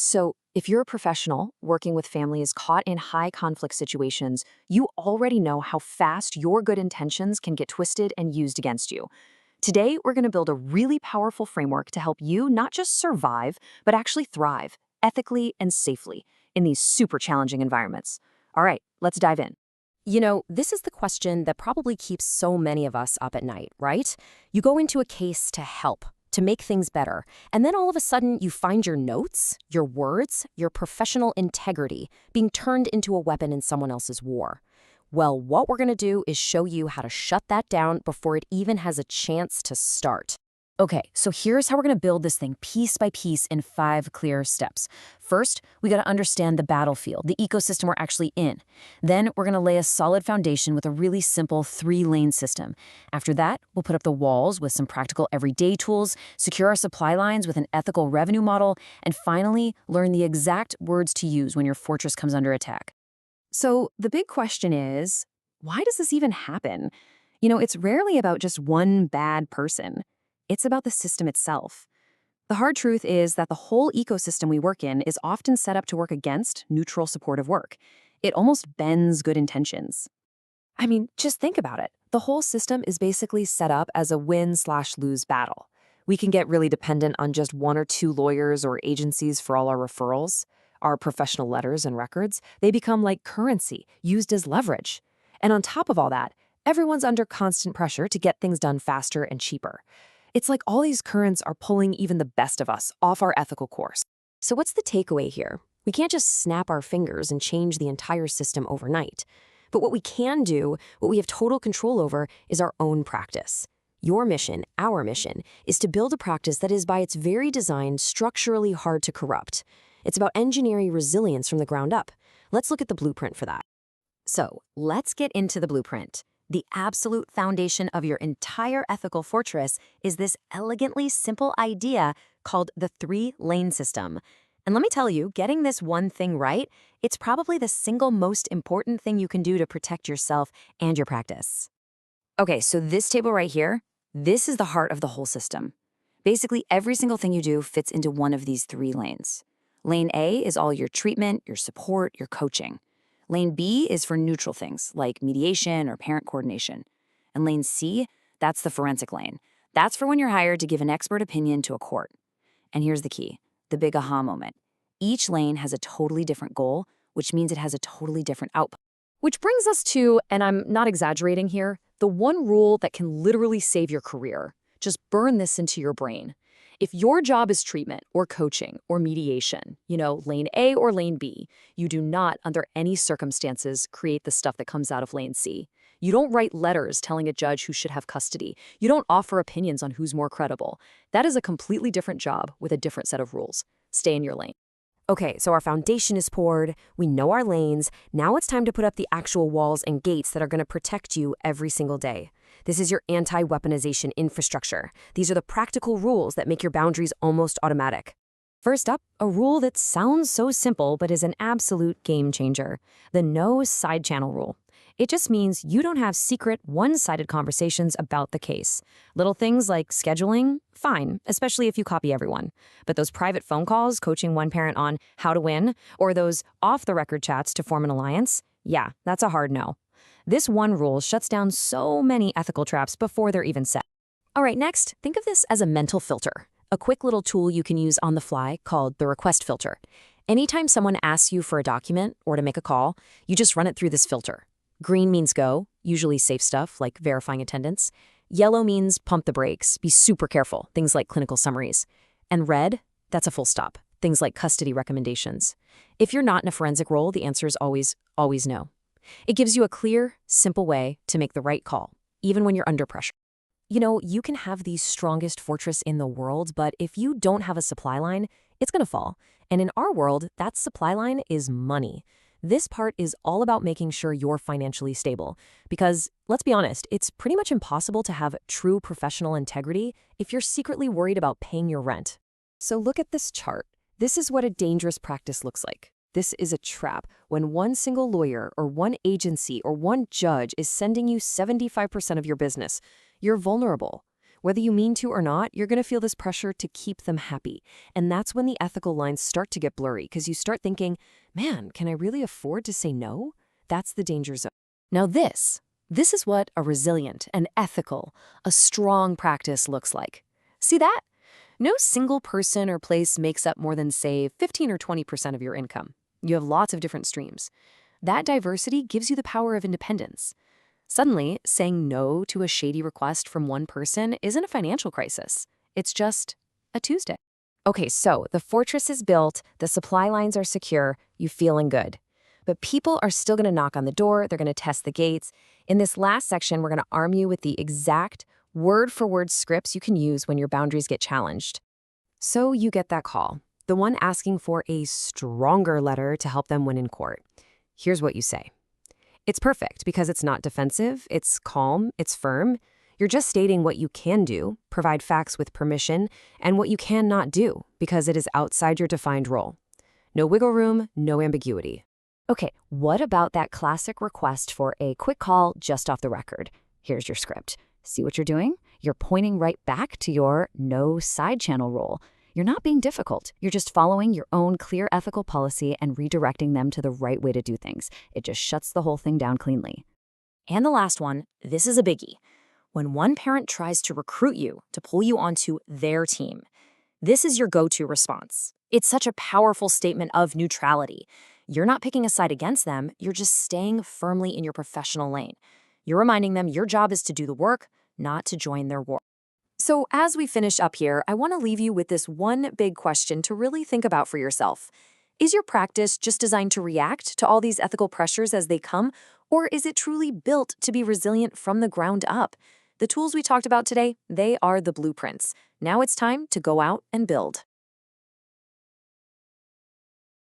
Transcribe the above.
So, if you're a professional working with families caught in high conflict situations, you already know how fast your good intentions can get twisted and used against you. Today, we're going to build a really powerful framework to help you not just survive, but actually thrive ethically and safely in these super challenging environments. All right, let's dive in. This is the question that probably keeps so many of us up at night, right? You go into a case to help, to make things better, and then all of a sudden you find your notes, your words, your professional integrity being turned into a weapon in someone else's war. Well, what we're going to do is show you how to shut that down before it even has a chance to start. Okay, so here's how we're going to build this thing piece by piece in 5 clear steps. First, we got to understand the battlefield, the ecosystem we're actually in. Then we're going to lay a solid foundation with a really simple 3-lane system. After that, we'll put up the walls with some practical everyday tools, secure our supply lines with an ethical revenue model, and finally, learn the exact words to use when your fortress comes under attack. So, the big question is, why does this even happen? It's rarely about just one bad person. It's about the system itself. The hard truth is that the whole ecosystem we work in is often set up to work against neutral supportive work. It almost bends good intentions. I mean, just think about it. The whole system is basically set up as a win/lose battle. We can get really dependent on just 1 or 2 lawyers or agencies for all our referrals. Our professional letters and records, they become like currency, used as leverage. And on top of all that, everyone's under constant pressure to get things done faster and cheaper. It's like all these currents are pulling even the best of us off our ethical course. So what's the takeaway here? We can't just snap our fingers and change the entire system overnight. But what we can do, what we have total control over, is our own practice. Your mission, our mission, is to build a practice that is by its very design structurally hard to corrupt. It's about engineering resilience from the ground up. Let's look at the blueprint for that. So, let's get into the blueprint. The absolute foundation of your entire ethical fortress is this elegantly simple idea called the 3-lane system. And let me tell you, getting this one thing right, it's probably the single most important thing you can do to protect yourself and your practice. Okay, so this table right here, this is the heart of the whole system. Basically, every single thing you do fits into one of these 3 lanes. Lane A is all your treatment, your support, your coaching. Lane B is for neutral things like mediation or parent coordination. And lane C, that's the forensic lane. That's for when you're hired to give an expert opinion to a court. And here's the key, the big aha moment. Each lane has a totally different goal, which means it has a totally different output. Which brings us to, and I'm not exaggerating here, the one rule that can literally save your career. Just burn this into your brain. If your job is treatment or coaching or mediation, lane A or lane B, you do not, under any circumstances, create the stuff that comes out of lane C. You don't write letters telling a judge who should have custody. You don't offer opinions on who's more credible. That is a completely different job with a different set of rules. Stay in your lane. Okay, so our foundation is poured, we know our lanes, now it's time to put up the actual walls and gates that are going to protect you every single day. This is your anti-weaponization infrastructure. These are the practical rules that make your boundaries almost automatic. First up, a rule that sounds so simple but is an absolute game changer, the no side channel rule. It just means you don't have secret, one-sided conversations about the case. Little things like scheduling, fine, especially if you copy everyone. But those private phone calls coaching one parent on how to win, or those off-the-record chats to form an alliance, yeah, that's a hard no. This one rule shuts down so many ethical traps before they're even set. All right, next, think of this as a mental filter, a quick little tool you can use on the fly called the request filter. Anytime someone asks you for a document or to make a call, you just run it through this filter. Green means go, usually safe stuff like verifying attendance. Yellow means pump the brakes, be super careful, things like clinical summaries. And red, that's a full stop, things like custody recommendations. If you're not in a forensic role, the answer is always no. It gives you a clear, simple way to make the right call, even when you're under pressure. You can have the strongest fortress in the world, but if you don't have a supply line, it's going to fall. And in our world, that supply line is money. This part is all about making sure you're financially stable. Because, let's be honest, it's pretty much impossible to have true professional integrity if you're secretly worried about paying your rent. So look at this chart. This is what a dangerous practice looks like. This is a trap when one single lawyer or one agency or one judge is sending you 75% of your business. You're vulnerable. Whether you mean to or not, you're going to feel this pressure to keep them happy. And that's when the ethical lines start to get blurry because you start thinking, man, can I really afford to say no? That's the danger zone. Now this is what a resilient and ethical, a strong practice looks like. See that? No single person or place makes up more than, say, 15 or 20% of your income. You have lots of different streams. That diversity gives you the power of independence. Suddenly, saying no to a shady request from one person isn't a financial crisis. It's just a Tuesday. Okay, so the fortress is built, the supply lines are secure, you feeling good. But people are still going to knock on the door, they're going to test the gates. In this last section, we're going to arm you with the exact word-for-word scripts you can use when your boundaries get challenged. So you get that call, the one asking for a stronger letter to help them win in court. Here's what you say. It's perfect because it's not defensive, it's calm, it's firm. You're just stating what you can do, provide facts with permission, and what you cannot do because it is outside your defined role. No wiggle room, no ambiguity. Okay, what about that classic request for a quick call just off the record? Here's your script. See what you're doing? You're pointing right back to your no side channel role. You're not being difficult. You're just following your own clear ethical policy and redirecting them to the right way to do things. It just shuts the whole thing down cleanly. And the last one, this is a biggie. When one parent tries to recruit you to pull you onto their team, this is your go-to response. It's such a powerful statement of neutrality. You're not picking a side against them, you're just staying firmly in your professional lane. You're reminding them your job is to do the work, not to join their war. So as we finish up here, I want to leave you with this one big question to really think about for yourself. Is your practice just designed to react to all these ethical pressures as they come, or is it truly built to be resilient from the ground up? The tools we talked about today, they are the blueprints. Now it's time to go out and build.